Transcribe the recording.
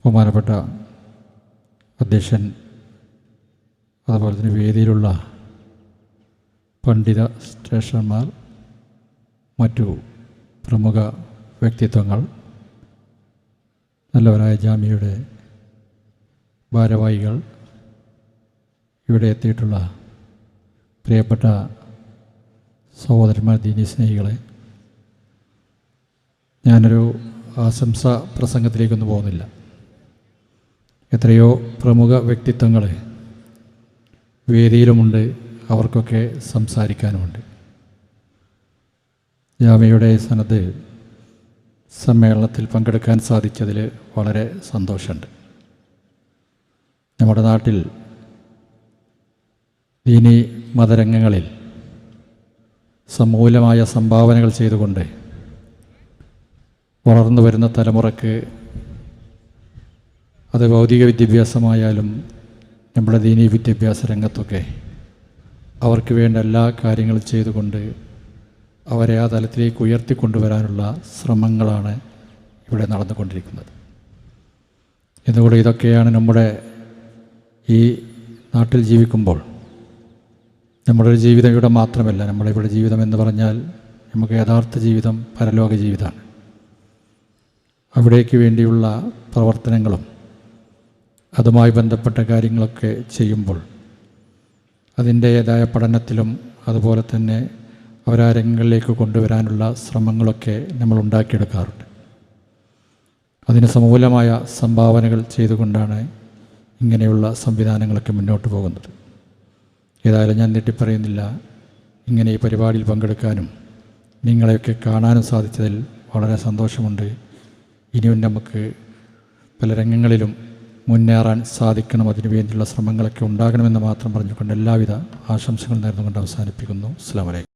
ബഹുമാനപ്പെട്ട അധ്യക്ഷൻ, അതുപോലെ തന്നെ വേദിയിലുള്ള പണ്ഡിത ശ്രേഷ്ഠന്മാർ, മറ്റു പ്രമുഖ വ്യക്തിത്വങ്ങൾ, നല്ലവരായ ജാമ്യയുടെ ഭാരവാഹികൾ, ഇവിടെ എത്തിയിട്ടുള്ള പ്രിയപ്പെട്ട സഹോദരന്മാർ, ദീനീ സ്നേഹികളെ, ഞാനൊരു ആശംസ പ്രസംഗത്തിലേക്കൊന്നും പോകുന്നില്ല. എത്രയോ പ്രമുഖ വ്യക്തിത്വങ്ങൾ വേദിയിലുമുണ്ട്, അവർക്കൊക്കെ സംസാരിക്കാനുമുണ്ട്. ജാമ്യയുടെ സനദ് സമ്മേളനത്തിൽ പങ്കെടുക്കാൻ സാധിച്ചതിൽ വളരെ സന്തോഷമുണ്ട്. നമ്മുടെ നാട്ടിൽ ദീനീ മതരംഗങ്ങളിൽ സമൂലമായ സംഭാവനകൾ ചെയ്തുകൊണ്ട് വളർന്നു വരുന്ന തലമുറക്ക്, അത് ഭൗതിക വിദ്യാഭ്യാസമായാലും നമ്മുടെ ദീനീ വിദ്യാഭ്യാസ രംഗത്തൊക്കെ അവർക്ക് വേണ്ട എല്ലാ കാര്യങ്ങളും ചെയ്തുകൊണ്ട് അവരെ ആ തലത്തിലേക്ക് ഉയർത്തിക്കൊണ്ടുവരാനുള്ള ശ്രമങ്ങളാണ് ഇവിടെ നടന്നുകൊണ്ടിരിക്കുന്നത്. ഇതുകൂടെ ഇതൊക്കെയാണ് നമ്മുടെ ഈ നാട്ടിൽ ജീവിക്കുമ്പോൾ നമ്മുടെ ഒരു ജീവിതം ഇവിടെ മാത്രമല്ല. നമ്മളിവിടെ ജീവിതം എന്ന് പറഞ്ഞാൽ നമുക്ക് യഥാർത്ഥ ജീവിതം പരലോക ജീവിതമാണ്. അവിടേക്ക് വേണ്ടിയുള്ള പ്രവർത്തനങ്ങളും അതുമായി ബന്ധപ്പെട്ട കാര്യങ്ങളൊക്കെ ചെയ്യുമ്പോൾ അതിൻ്റേതായ പഠനത്തിലും അതുപോലെ തന്നെ അവരാ രംഗങ്ങളിലേക്ക് കൊണ്ടുവരാനുള്ള ശ്രമങ്ങളൊക്കെ നമ്മൾ ഉണ്ടാക്കിയെടുക്കാറുണ്ട്. അതിന് സമൂലമായ സംഭാവനകൾ ചെയ്തുകൊണ്ടാണ് ഇങ്ങനെയുള്ള സംവിധാനങ്ങളൊക്കെ മുന്നോട്ട് പോകുന്നത്. ഏതായാലും ഞാൻ നീട്ടിപ്പറയുന്നില്ല. ഇങ്ങനെ ഈ പരിപാടിയിൽ പങ്കെടുക്കാനും നിങ്ങളെയൊക്കെ കാണാനും സാധിച്ചതിൽ വളരെ സന്തോഷമുണ്ട്. ഇനിയും നമുക്ക് പല രംഗങ്ങളിലും മുന്നേറാൻ സാധിക്കണം. അതിനുവേണ്ടിയുള്ള ശ്രമങ്ങളൊക്കെ ഉണ്ടാകണമെന്ന് മാത്രം പറഞ്ഞുകൊണ്ട് എല്ലാവിധ ആശംസകൾ നേർന്നുകൊണ്ട് അവസാനിപ്പിക്കുന്നു. അസ്സലാമു അലൈക്കും.